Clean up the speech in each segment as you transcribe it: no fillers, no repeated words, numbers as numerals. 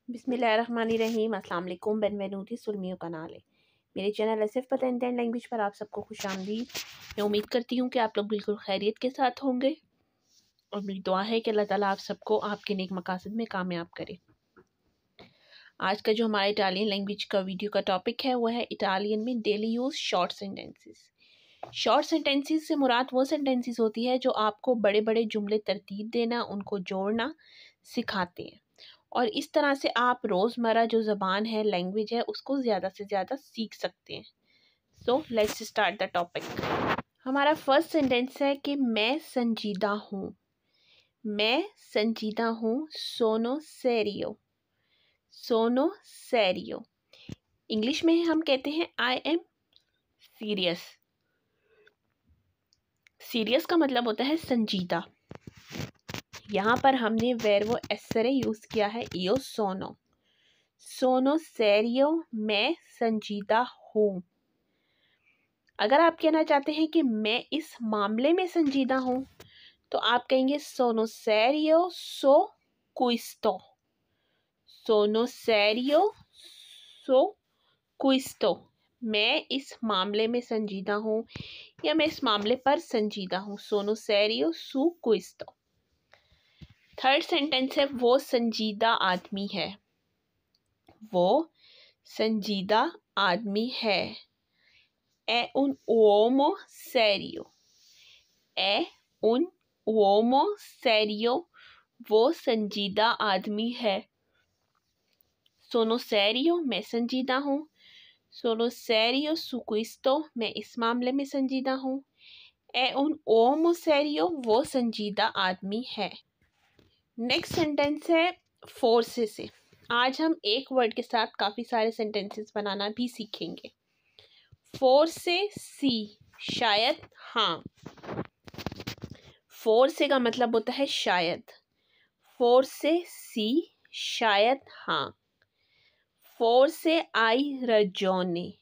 बिस्मिल्लाहिर्रहमानिर्रहीम। अस्सलाम वालेकुम। बेनवेनुti sul mio canale। मेरे चैनल एसएफ पतंग लैंग्वेज पर आप सबको खुशामदीद। मैं उम्मीद करती हूँ कि आप लोग बिल्कुल खैरियत के साथ होंगे और मेरी दुआ है कि अल्लाह ताला आप सबको आपके नेक मकासद में कामयाब करे। आज का जो हमारा इटालियन लैंग्वेज का वीडियो का टॉपिक है वो है इटालियन में daily use short sentences. Short sentences से मुराद वो सेंटेंसेस होती है जो आपको बड़े बड़े जुमले तरतीब देना, उनको जोड़ना सिखाते हैं और इस तरह से आप रोज़मर्रा जो ज़बान है, लैंग्वेज है, उसको ज़्यादा से ज़्यादा सीख सकते हैं। So let's start the topic. हमारा फर्स्ट सेंटेंस है कि मैं संजीदा हूँ। मैं संजीदा हूँ। सोनो सेरियो। सोनो सेरियो। इंग्लिश में हम कहते हैं आई एम सीरियस। सीरियस का मतलब होता है संजीदा। यहाँ पर हमने वर्बो एसेरे यूज़ किया है इयो सोनो। सोनो सेरियो, मैं संजीदा हूँ। अगर आप कहना चाहते हैं कि मैं इस मामले में संजीदा हूँ तो आप कहेंगे सोनो सेरियो सो क्विस्टो। सोनो सेरियो सो क्विस्टो। मैं इस मामले में संजीदा हूँ या मैं इस मामले पर संजीदा हूँ। सोनो सेरियो सु क्विस्टो। थर्ड सेंटेंस है वो संजीदा आदमी है। वो संजीदा आदमी है। È un uomo serio। È un uomo serio। वो संजीदा आदमी है। Sono serio, मैं संजीदा हूँ। Sono serio su questo, मैं इस मामले में संजीदा हूँ। È un uomo serio, वो संजीदा आदमी है। नेक्स्ट सेंटेंस है फोर्से से। आज हम एक वर्ड के साथ काफ़ी सारे सेंटेंसेस बनाना भी सीखेंगे। फोर्से सी, शायद हाँ। फोर्से का मतलब होता है शायद। फोर्से सी, शायद हाँ। फोर्से आई रजोने।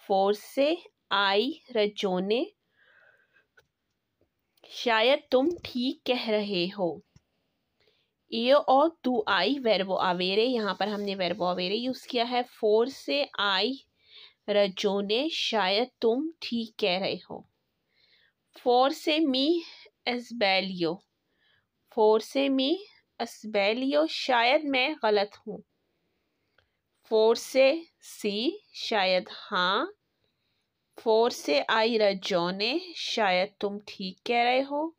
फोर्से आई रजोने, शायद तुम ठीक कह रहे हो। io और तू आई वर्बो आवेरे, यहाँ पर हमने वर्बो आवेरे यूज़ किया है। फोर्से आई रजोने, शायद तुम ठीक कह रहे हो। फोर्से मी एस्बेलियो। फोर्से मी एस्बेलियो, शायद मैं गलत हूँ। फोर्से सी, शायद हाँ। फोर्से आई रजोने, शायद तुम ठीक कह रहे हो।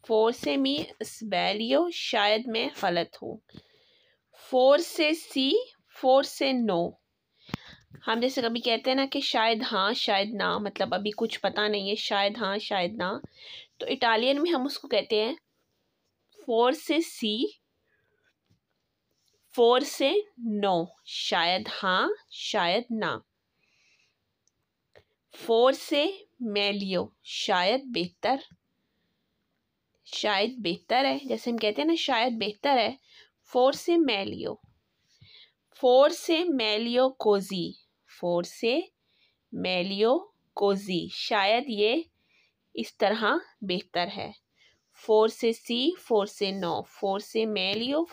फोर्से मी एस्बेलियो, शायद मैं गलत हूँ। फोर्से सी, फोर्से नो। हम जैसे कभी कहते हैं ना कि शायद हाँ शायद ना, मतलब अभी कुछ पता नहीं है, शायद हाँ शायद ना, तो इटालियन में हम उसको कहते हैं फोर्से सी, फोर्से नो, शायद हाँ शायद ना। फोर्से मेलियो, शायद बेहतर। शायद बेहतर है, जैसे हम कहते हैं ना शायद बेहतर है। फोर्से मेलियो। फोर्से मेलियो कोजी। फोर्से मेलियो कोजी, शायद ये इस तरह बेहतर है। फोर्से सी, फोर्से नो, फोर्से मेलियो,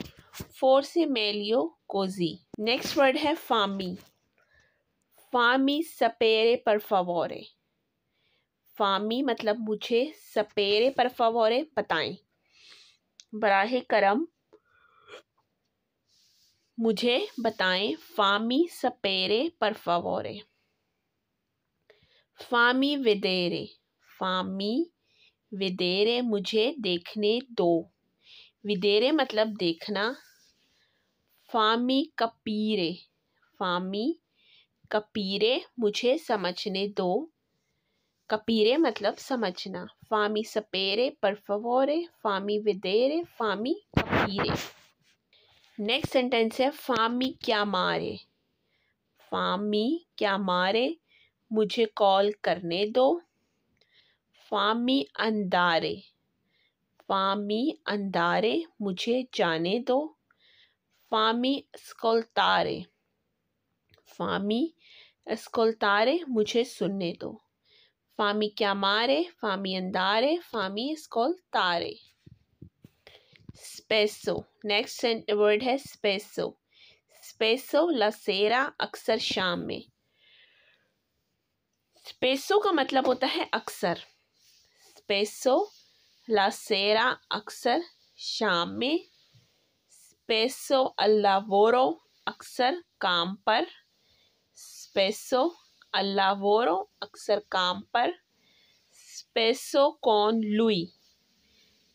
फोर्से मेलियो कोजी। नेक्स्ट वर्ड है फामी। फामी सपेरे पर फवोरे। फामी मतलब मुझे, सपेरे पर फवोरे बताएं, बराहे करम मुझे बताएं। फामी सपेरे पर फवोरे। फामी विदेरे। फामी विदेरे, मुझे देखने दो। विदेरे मतलब देखना। फामी कपीरे। फामी कपीरे, मुझे समझने दो। कपीरे मतलब समझना। फामी सपेरे पर फवोरे, फामी विदेरे, फामी कपीरे। नेक्स्ट सेंटेंस है फामी क्या मारे। फामी क्या मारे, मुझे कॉल करने दो। फामी अंदारे। फामी अंदारे, मुझे जाने दो। फामी स्कोल्तारे। फामी स्कोल्तारे, मुझे सुनने दो। फामी क्या मारे, फामी अंदारे, फामी स्कोल्तारे। स्पेसो, नेक्स्ट वर्ड है स्पेसो। स्पेसो ला सेरा, अक्सर शाम में। स्पेसो का मतलब होता है अक्सर। स्पेसो ला सेरा, अक्सर शाम में। स्पेसो अल लावोरो, अक्सर काम पर। स्पेसो अल लावोरो, अक्सर काम पर। स्पेसो कॉन लुई,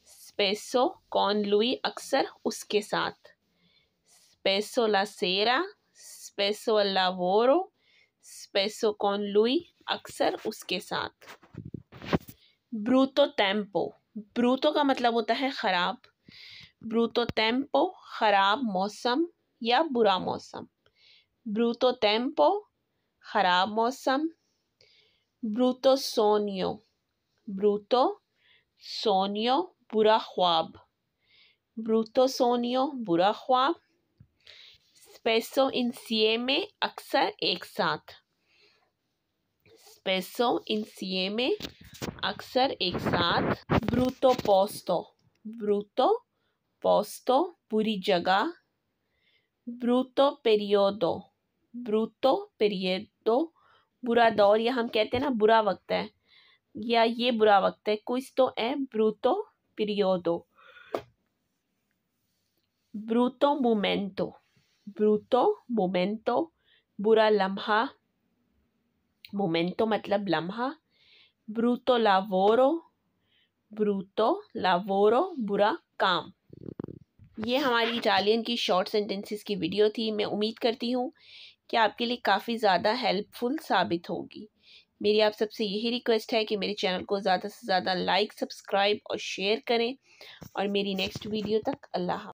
स्पेसो कॉन लुई, अक्सर उसके साथ। स्पेसो ला सेरा, स्पेसो अल लावोरो, स्पेसो कॉन लुई, अक्सर उसके साथ। ब्रूतो टेम्पो, ब्रूतो का मतलब होता है खराब। ब्रूतो टेम्पो, खराब मौसम या बुरा मौसम। ब्रूतो टेम्पो, खराब मौसम। ब्रूतो सोनियो, ब्रूतो सोनियो, बुरा ख्वाब। ब्रूतो सोनियो, बुरा ख्वाब। स्पेसो इंसिएमे, अक्सर एक साथ। स्पेसो इंसिएमे, अक्सर एक साथ। ब्रूतो पोस्तो, ब्रूतो पोस्तो, बुरी जगह। ब्रूतो पेरियोडो, ब्रूतो पेरियोडो, बुरा दौर, या हम कहते हैं ना बुरा वक्त है, या ये बुरा वक्त है, कुछ तो है। ब्रूतो पेरियोडो। ब्रूतो मोमेंटो, ब्रूतो मोमेंटो, बुरा लम्हा। मोमेंटो मतलब लम्हा। ब्रूतो लावोरो, ब्रूतो लावोरो, बुरा काम। ये हमारी इटालियन की शॉर्ट सेंटेंसेस की वीडियो थी। मैं उम्मीद करती हूँ कि आपके लिए काफ़ी ज़्यादा हेल्पफुल साबित होगी। मेरी आप सबसे यही रिक्वेस्ट है कि मेरे चैनल को ज़्यादा से ज़्यादा लाइक, सब्सक्राइब और शेयर करें। और मेरी नेक्स्ट वीडियो तक अल्लाह हाफ़िज़।